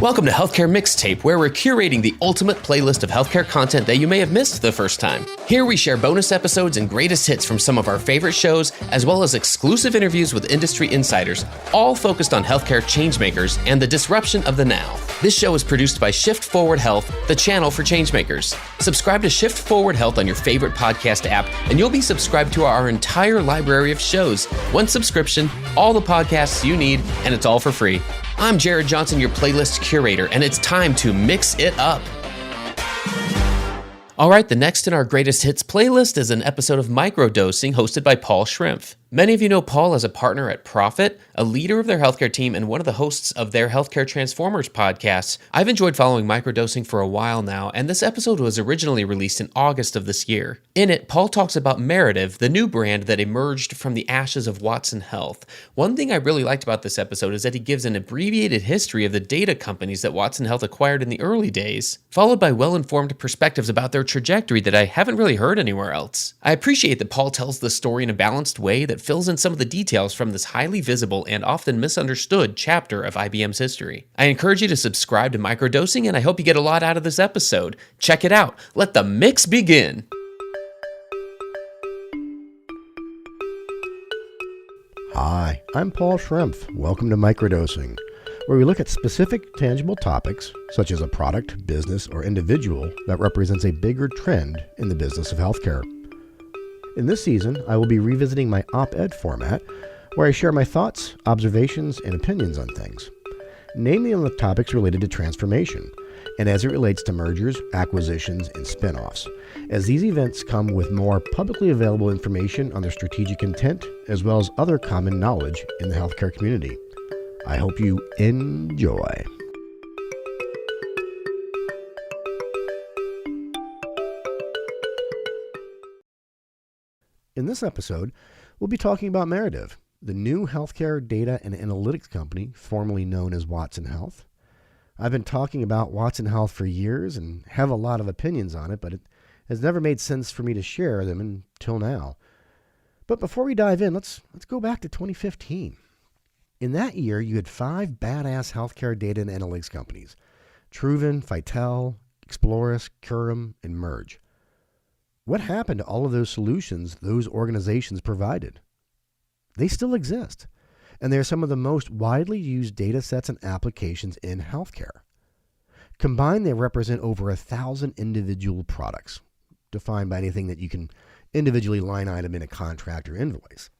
Welcome to Healthcare Mixtape, where we're curating the ultimate playlist of healthcare content that you may have missed the first time. Here we share bonus episodes and greatest hits from some of our favorite shows, as well as exclusive interviews with industry insiders, all focused on healthcare changemakers and the disruption of the now. This show is produced by Shift Forward Health, the channel for changemakers. Subscribe to Shift Forward Health on your favorite podcast app, and you'll be subscribed to our entire library of shows. One subscription, all the podcasts you need, and it's all for free. I'm Jared Johnson, your playlist curator, and it's time to mix it up. All right, the next in our greatest hits playlist is an episode of Microdosing hosted by Paul Schrimpf. Many of you know Paul as a partner at Profit, a leader of their healthcare team, and one of the hosts of their Healthcare Transformers podcasts. I've enjoyed following Microdosing for a while now, and this episode was originally released in August of this year. In it, Paul talks about Merative, the new brand that emerged from the ashes of Watson Health. One thing I really liked about this episode is that he gives an abbreviated history of the data companies that Watson Health acquired in the early days, followed by well-informed perspectives about their trajectory that I haven't really heard anywhere else. I appreciate that Paul tells the story in a balanced way that fills in some of the details from this highly visible and often misunderstood chapter of IBM's history. I encourage you to subscribe to Microdosing, and I hope you get a lot out of this episode. Check it out. Let the mix begin. Hi, I'm Paul Schrimpf. Welcome to Microdosing, where we look at specific tangible topics, such as a product, business, or individual that represents a bigger trend in the business of healthcare. In this season, I will be revisiting my op-ed format, where I share my thoughts, observations, and opinions on things, namely on the topics related to transformation, and as it relates to mergers, acquisitions, and spin-offs, as these events come with more publicly available information on their strategic intent, as well as other common knowledge in the healthcare community. I hope you enjoy. In this episode, we'll be talking about Merative, the new healthcare data and analytics company formerly known as Watson Health. I've been talking about Watson Health for years and have a lot of opinions on it, but it has never made sense for me to share them until now. But before we dive in, let's go back to 2015. In that year, you had 5 badass healthcare data and analytics companies: Truven, Fitel, Exploris, Curum, and Merge. What happened to all of those solutions those organizations provided? They still exist, and they are some of the most widely used data sets and applications in healthcare. Combined, they represent over 1,000 individual products, defined by anything that you can individually line item in a contract or invoice.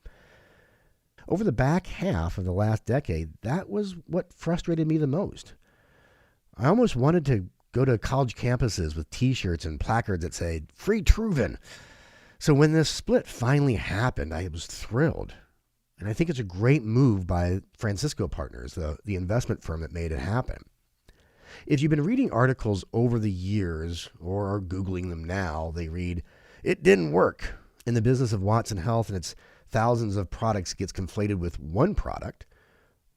Over the back half of the last decade, that was what frustrated me the most. I almost wanted to go to college campuses with t-shirts and placards that said, "Free Truven." So when this split finally happened, I was thrilled. And I think it's a great move by Francisco Partners, the investment firm that made it happen. If you've been reading articles over the years or are Googling them now, they read, "It didn't work." In the business of Watson Health and its thousands of products gets conflated with one product,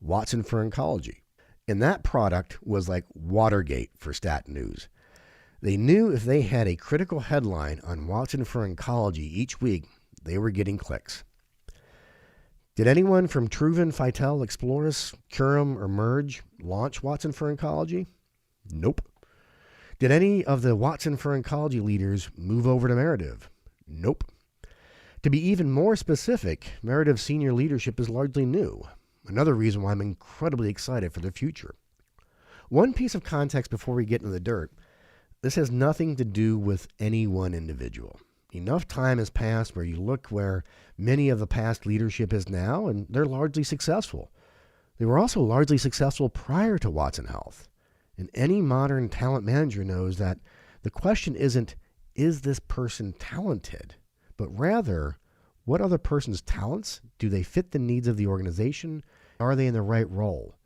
Watson for Oncology. And that product was like Watergate for Stat News. They knew if they had a critical headline on Watson for Oncology each week, they were getting clicks. Did anyone from Truven, Fitel, Exploris, Curum, or Merge launch Watson for Oncology? Nope. Did any of the Watson for Oncology leaders move over to Merative? Nope. To be even more specific, Merative's senior leadership is largely new. Another reason why I'm incredibly excited for the future. One piece of context before we get into the dirt. This has nothing to do with any one individual. Enough time has passed where you look where many of the past leadership is now, and they're largely successful. They were also largely successful prior to Watson Health. And any modern talent manager knows that the question isn't, is this person talented? But rather, what other person's talents? Do they fit the needs of the organization? Are they in the right role?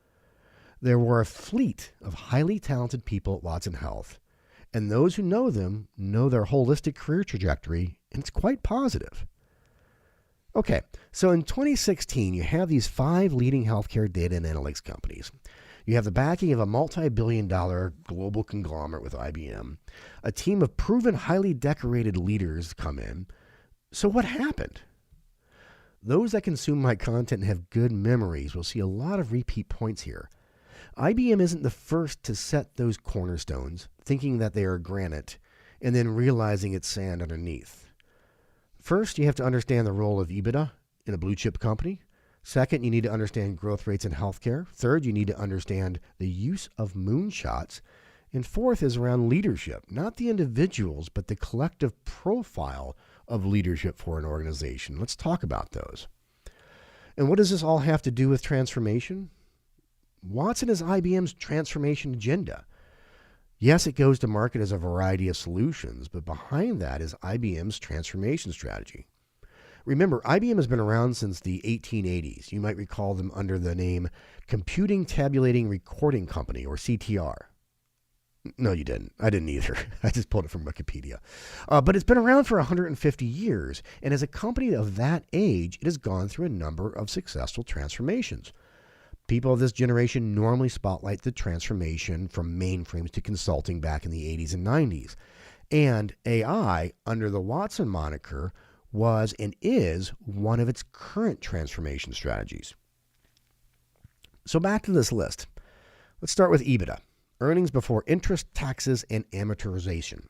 There were a fleet of highly talented people at Watson Health, and those who know them know their holistic career trajectory, and it's quite positive. Okay, so in 2016, you have these 5 leading healthcare data and analytics companies. You have the backing of a multi-billion-dollar global conglomerate with IBM. A team of proven, highly decorated leaders come in. So what happened? Those that consume my content and have good memories will see a lot of repeat points here. IBM isn't the first to set those cornerstones, thinking that they are granite, and then realizing it's sand underneath. First, you have to understand the role of EBITDA in a blue chip company. Second, you need to understand growth rates in healthcare. Third, you need to understand the use of moonshots. And fourth is around leadership, not the individuals, but the collective profile of leadership for an organization. Let's talk about those. And what does this all have to do with transformation? Watson is IBM's transformation agenda. Yes, it goes to market as a variety of solutions, but behind that is IBM's transformation strategy. Remember, IBM has been around since the 1880s. You might recall them under the name Computing Tabulating Recording Company, or CTR. No, you didn't. I didn't either. I just pulled it from Wikipedia. But it's been around for 150 years, and as a company of that age, it has gone through a number of successful transformations. People of this generation normally spotlight the transformation from mainframes to consulting back in the 80s and 90s. And AI, under the Watson moniker, was and is one of its current transformation strategies. So back to this list. Let's start with EBITDA, earnings before interest, taxes, and amortization.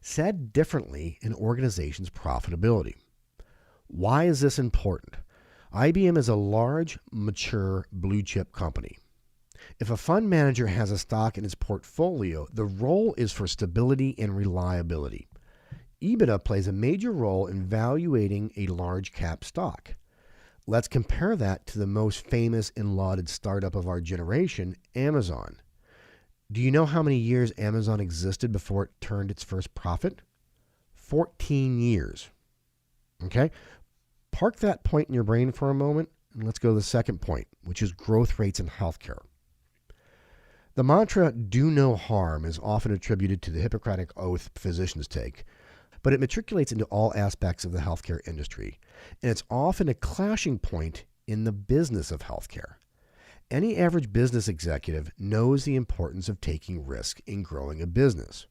Said differently, an organization's profitability. Why is this important? IBM is a large, mature, blue-chip company. If a fund manager has a stock in its portfolio, the role is for stability and reliability. EBITDA plays a major role in valuating a large cap stock. Let's compare that to the most famous and lauded startup of our generation, Amazon. Do you know how many years Amazon existed before it turned its first profit? 14 years. Okay? Park that point in your brain for a moment, and let's go to the second point, which is growth rates in healthcare. The mantra, do no harm, is often attributed to the Hippocratic Oath physicians take, but it matriculates into all aspects of the healthcare industry, and it's often a clashing point in the business of healthcare. Any average business executive knows the importance of taking risk in growing a business.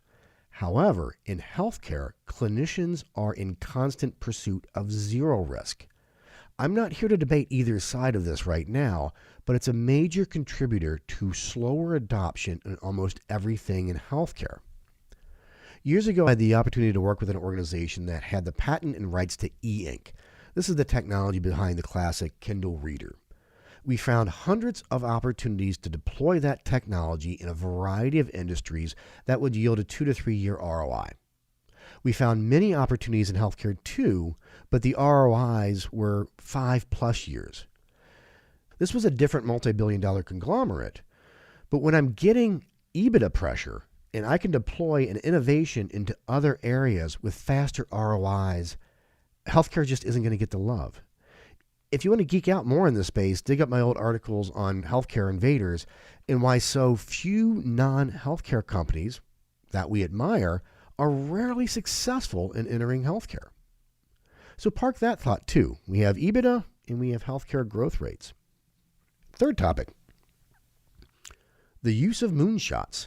However, in healthcare, clinicians are in constant pursuit of zero risk. I'm not here to debate either side of this right now, but it's a major contributor to slower adoption in almost everything in healthcare. Years ago, I had the opportunity to work with an organization that had the patent and rights to e-ink. This is the technology behind the classic Kindle reader. We found hundreds of opportunities to deploy that technology in a variety of industries that would yield a 2 to 3 year ROI. We found many opportunities in healthcare too, but the ROIs were 5+ years. This was a different multi-billion-dollar conglomerate, but when I'm getting EBITDA pressure and I can deploy an innovation into other areas with faster ROIs, healthcare just isn't going to get the love. If you want to geek out more in this space, dig up my old articles on healthcare invaders and why so few non-healthcare companies that we admire are rarely successful in entering healthcare. So park that thought too. We have EBITDA and we have healthcare growth rates. Third topic, the use of moonshots.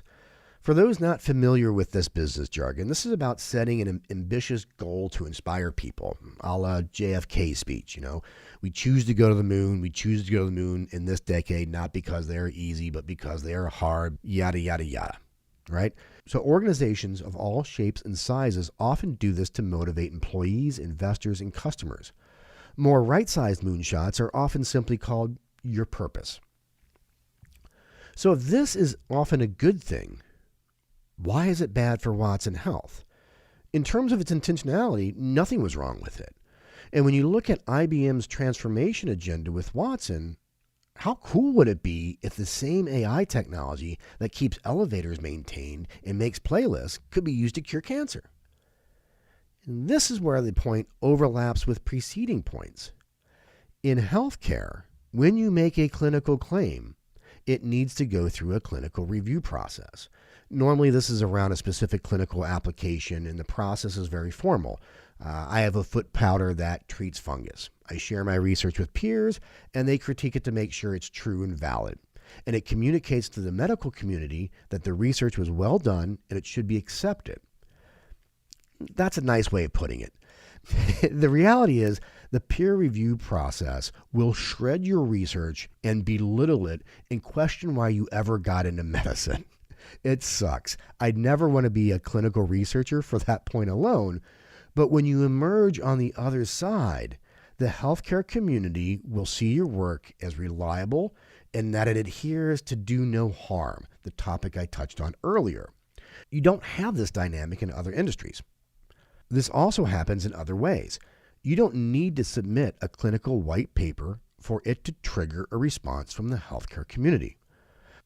For those not familiar with this business jargon, this is about setting an ambitious goal to inspire people, a la JFK's speech. We choose to go to the moon. We choose to go to the moon in this decade, not because they're easy, but because they are hard, yada, yada, yada, right? So organizations of all shapes and sizes often do this to motivate employees, investors, and customers. More right-sized moonshots are often simply called your purpose. So if this is often a good thing, why is it bad for Watson Health? In terms of its intentionality, nothing was wrong with it. And when you look at IBM's transformation agenda with Watson, how cool would it be if the same AI technology that keeps elevators maintained and makes playlists could be used to cure cancer? And this is where the point overlaps with preceding points. In healthcare, when you make a clinical claim, it needs to go through a clinical review process. Normally, this is around a specific clinical application, and the process is very formal. I have a foot powder that treats fungus. I share my research with peers, and they critique it to make sure it's true and valid. And it communicates to the medical community that the research was well done and it should be accepted. That's a nice way of putting it. The reality is The peer review process will shred your research and belittle it and question why you ever got into medicine. It sucks. I'd never want to be a clinical researcher for that point alone, but when you emerge on the other side, the healthcare community will see your work as reliable and that it adheres to do no harm, the topic I touched on earlier. You don't have this dynamic in other industries. This also happens in other ways. You don't need to submit a clinical white paper for it to trigger a response from the healthcare community.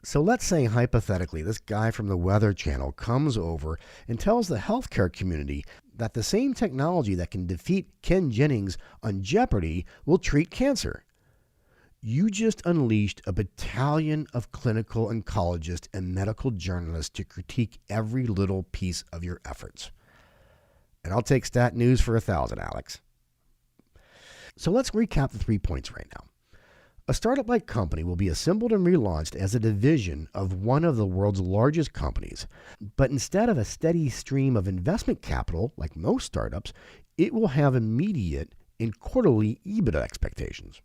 So let's say hypothetically this guy from the Weather Channel comes over and tells the healthcare community that the same technology that can defeat Ken Jennings on Jeopardy will treat cancer. You just unleashed a battalion of clinical oncologists and medical journalists to critique every little piece of your efforts. And I'll take stat news for 1,000, Alex. So let's recap the 3 points right now. A startup-like company will be assembled and relaunched as a division of one of the world's largest companies. But instead of a steady stream of investment capital, like most startups, it will have immediate and quarterly EBITDA expectations.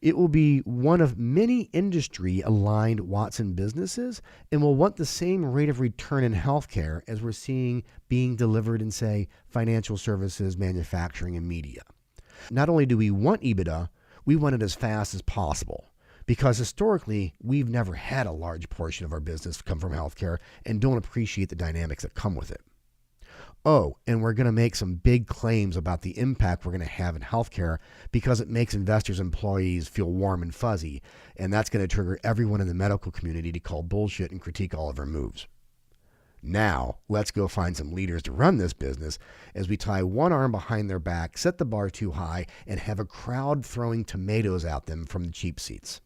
It will be one of many industry-aligned Watson businesses and will want the same rate of return in healthcare as we're seeing being delivered in, say, financial services, manufacturing, and media. Not only do we want EBITDA, we want it as fast as possible because historically, we've never had a large portion of our business come from healthcare and don't appreciate the dynamics that come with it. Oh, and we're going to make some big claims about the impact we're going to have in healthcare because it makes investors and employees feel warm and fuzzy, and that's going to trigger everyone in the medical community to call bullshit and critique all of our moves. Now, let's go find some leaders to run this business as we tie one arm behind their back, set the bar too high, and have a crowd throwing tomatoes at them from the cheap seats.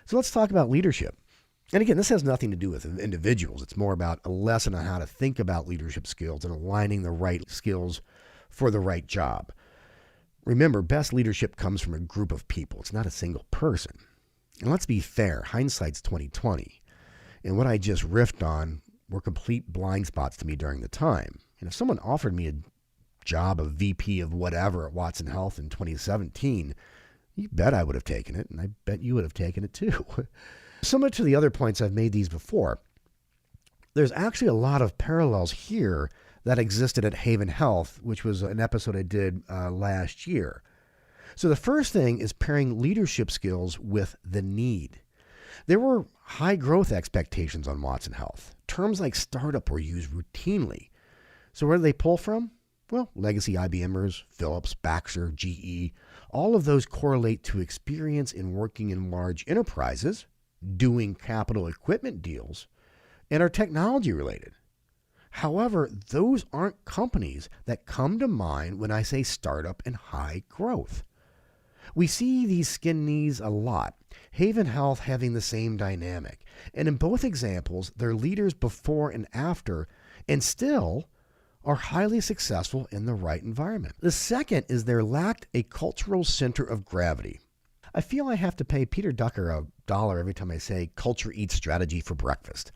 So let's talk about leadership. And again, this has nothing to do with individuals. It's more about a lesson on how to think about leadership skills and aligning the right skills for the right job. Remember, best leadership comes from a group of people. It's not a single person. And let's be fair, hindsight's 20/20. And what I just riffed on were complete blind spots to me during the time. And if someone offered me a job of VP of whatever at Watson Health in 2017, you bet I would have taken it, and I bet you would have taken it too. Similar to the other points I've made these before, there's actually a lot of parallels here that existed at Haven Health, which was an episode I did last year. So the first thing is pairing leadership skills with the need. There were high growth expectations on Watson Health. Terms like startup were used routinely. So where do they pull from? Well, legacy IBMers, Philips, Baxter, GE, all of those correlate to experience in working in large enterprises, doing capital equipment deals, and are technology related. However, those aren't companies that come to mind when I say startup and high growth. We see these skin knees a lot, Haven Health having the same dynamic. And in both examples, they're leaders before and after, and still are highly successful in the right environment. The second is there lacked a cultural center of gravity. I feel I have to pay Peter Ducker $1 every time I say culture eats strategy for breakfast.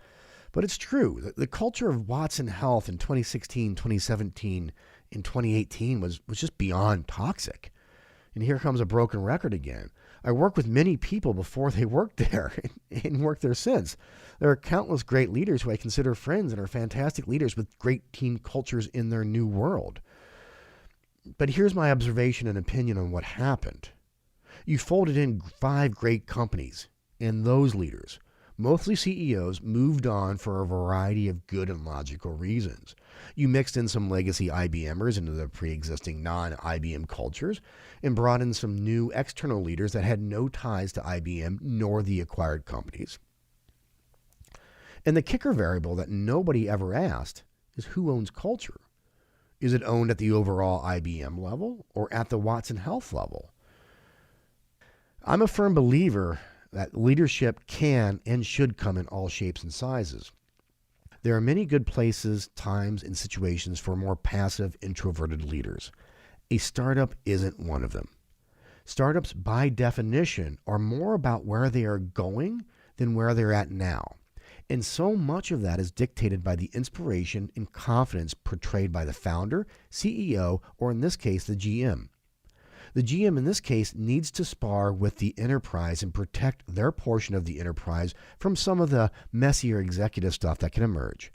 But it's true. The culture of Watson Health in 2016, 2017, and 2018 was just beyond toxic. And here comes a broken record again. I worked with many people before they worked there and worked there since. There are countless great leaders who I consider friends and are fantastic leaders with great team cultures in their new world. But here's my observation and opinion on what happened. You folded in 5 great companies, and those leaders, mostly CEOs, moved on for a variety of good and logical reasons. You mixed in some legacy IBMers into the pre-existing non-IBM cultures and brought in some new external leaders that had no ties to IBM nor the acquired companies. And the kicker variable that nobody ever asked is who owns culture? Is it owned at the overall IBM level or at the Watson Health level? I'm a firm believer that leadership can and should come in all shapes and sizes. There are many good places, times, and situations for more passive, introverted leaders. A startup isn't one of them. Startups, by definition, are more about where they are going than where they're at now. And so much of that is dictated by the inspiration and confidence portrayed by the founder, CEO, or in this case, the GM. The GM in this case needs to spar with the enterprise and protect their portion of the enterprise from some of the messier executive stuff that can emerge.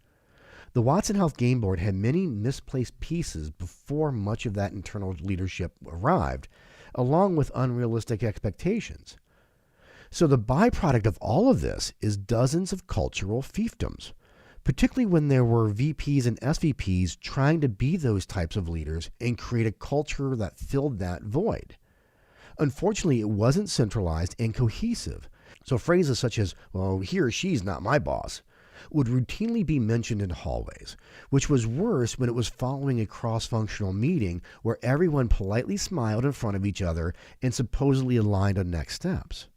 The Watson Health Game Board had many misplaced pieces before much of that internal leadership arrived, along with unrealistic expectations. So the byproduct of all of this is dozens of cultural fiefdoms, particularly when there were VPs and SVPs trying to be those types of leaders and create a culture that filled that void. Unfortunately, it wasn't centralized and cohesive. So phrases such as, well, he or she's not my boss, would routinely be mentioned in hallways, which was worse when it was following a cross-functional meeting where everyone politely smiled in front of each other and supposedly aligned on next steps.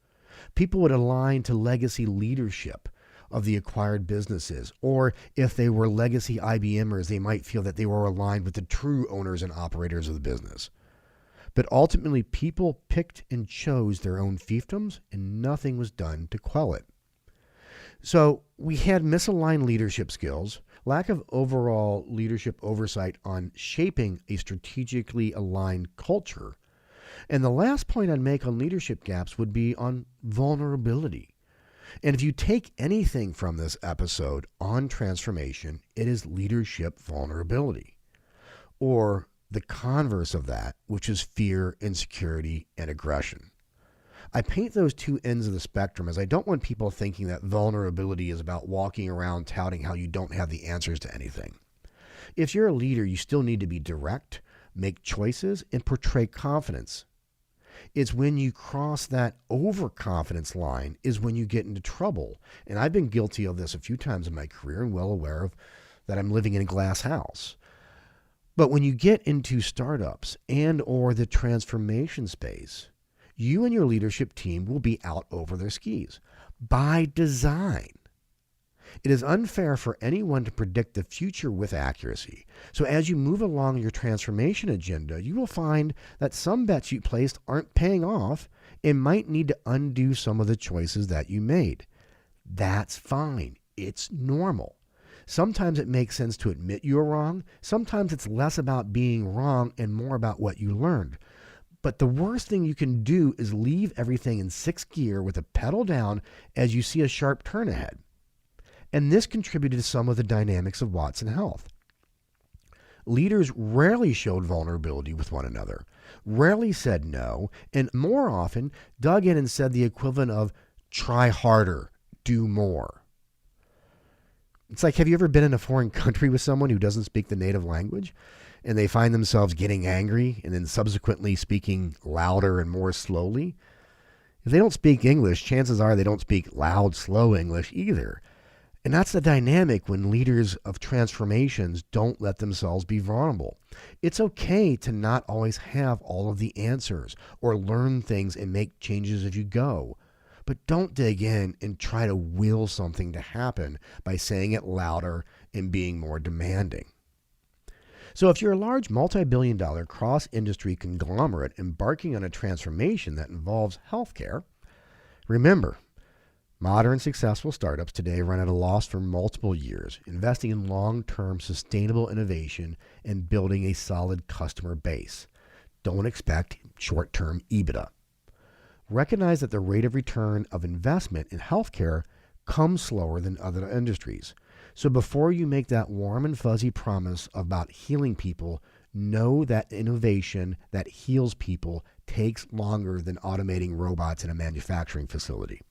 People would align to legacy leadership of the acquired businesses, or if they were legacy IBMers, they might feel that they were aligned with the true owners and operators of the business. But ultimately, people picked and chose their own fiefdoms, and nothing was done to quell it. So we had misaligned leadership skills, lack of overall leadership oversight on shaping a strategically aligned culture. And the last point I'd make on leadership gaps would be on vulnerability. And if you take anything from this episode on transformation, it is leadership vulnerability, or the converse of that, which is fear, insecurity, and aggression. I paint those two ends of the spectrum as I don't want people thinking that vulnerability is about walking around touting how you don't have the answers to anything. If you're a leader, you still need to be direct, make choices, and portray confidence. It's when you cross that overconfidence line is when you get into trouble. And I've been guilty of this a few times in my career and well aware of that I'm living in a glass house. But when you get into startups and or the transformation space, you and your leadership team will be out over their skis by design. It is unfair for anyone to predict the future with accuracy. So as you move along your transformation agenda, you will find that some bets you placed aren't paying off and might need to undo some of the choices that you made. That's fine. It's normal. Sometimes it makes sense to admit you were wrong. Sometimes it's less about being wrong and more about what you learned. But the worst thing you can do is leave everything in sixth gear with a pedal down as you see a sharp turn ahead. And this contributed to some of the dynamics of Watson Health. Leaders rarely showed vulnerability with one another, rarely said no, and more often dug in and said the equivalent of try harder, do more. It's like, have you ever been in a foreign country with someone who doesn't speak the native language and they find themselves getting angry and then subsequently speaking louder and more slowly? If they don't speak English, chances are they don't speak loud, slow English either. And that's the dynamic when leaders of transformations don't let themselves be vulnerable. It's okay to not always have all of the answers or learn things and make changes as you go. But don't dig in and try to will something to happen by saying it louder and being more demanding. So if you're a large multi-billion-dollar cross-industry conglomerate embarking on a transformation that involves healthcare, remember, modern successful startups today run at a loss for multiple years, investing in long-term sustainable innovation and building a solid customer base. Don't expect short-term EBITDA. Recognize that the rate of return of investment in healthcare comes slower than other industries. So before you make that warm and fuzzy promise about healing people, know that innovation that heals people takes longer than automating robots in a manufacturing facility.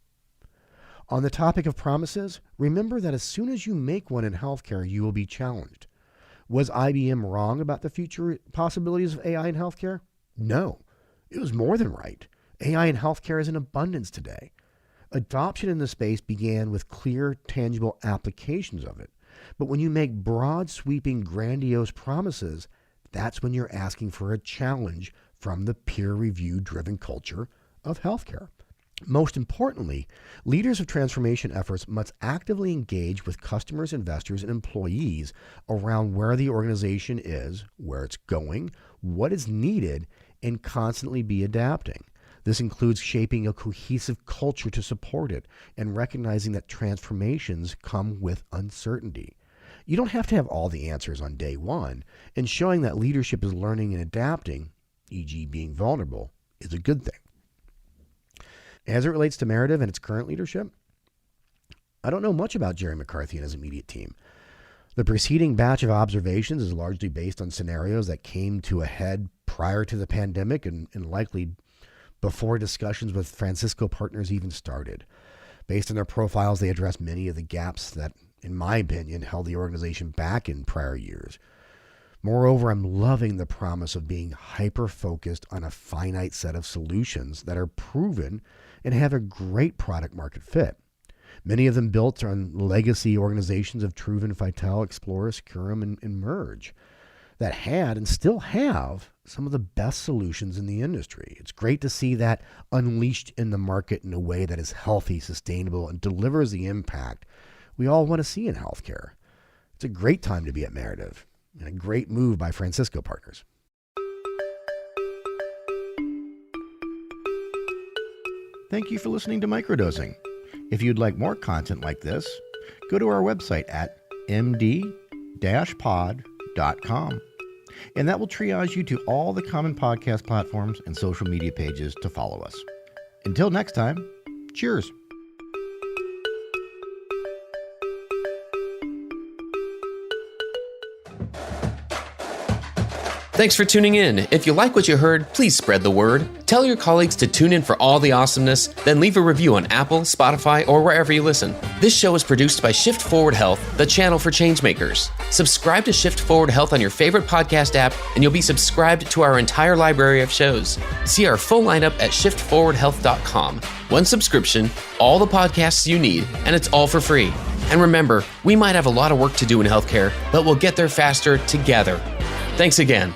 On the topic of promises, remember that as soon as you make one in healthcare, you will be challenged. Was IBM wrong about the future possibilities of AI in healthcare? No, it was more than right. AI in healthcare is in abundance today. Adoption in the space began with clear, tangible applications of it. But when you make broad, sweeping, grandiose promises, that's when you're asking for a challenge from the peer-review driven culture of healthcare. Most importantly, leaders of transformation efforts must actively engage with customers, investors, and employees around where the organization is, where it's going, what is needed, and constantly be adapting. This includes shaping a cohesive culture to support it and recognizing that transformations come with uncertainty. You don't have to have all the answers on day one, and showing that leadership is learning and adapting, e.g. being vulnerable, is a good thing. As it relates to Merative and its current leadership, I don't know much about Jerry McCarthy and his immediate team. The preceding batch of observations is largely based on scenarios that came to a head prior to the pandemic and likely before discussions with Francisco partners even started. Based on their profiles, they address many of the gaps that, in my opinion, held the organization back in prior years. Moreover, I'm loving the promise of being hyper-focused on a finite set of solutions that are proven and have a great product market fit. Many of them built on legacy organizations of Truven, Vital, Explorer, Securum, and Merge that had and still have some of the best solutions in the industry. It's great to see that unleashed in the market in a way that is healthy, sustainable, and delivers the impact we all want to see in healthcare. It's a great time to be at Merative, and a great move by Francisco partners. Thank you for listening to Microdosing. If you'd like more content like this, go to our website at md-pod.com, and that will triage you to all the common podcast platforms and social media pages to follow us. Until next time, cheers. Thanks for tuning in. If you like what you heard, please spread the word. Tell your colleagues to tune in for all the awesomeness, then leave a review on Apple, Spotify, or wherever you listen. This show is produced by Shift Forward Health, the channel for changemakers. Subscribe to Shift Forward Health on your favorite podcast app, and you'll be subscribed to our entire library of shows. See our full lineup at shiftforwardhealth.com. One subscription, all the podcasts you need, and it's all for free. And remember, we might have a lot of work to do in healthcare, but we'll get there faster together. Thanks again.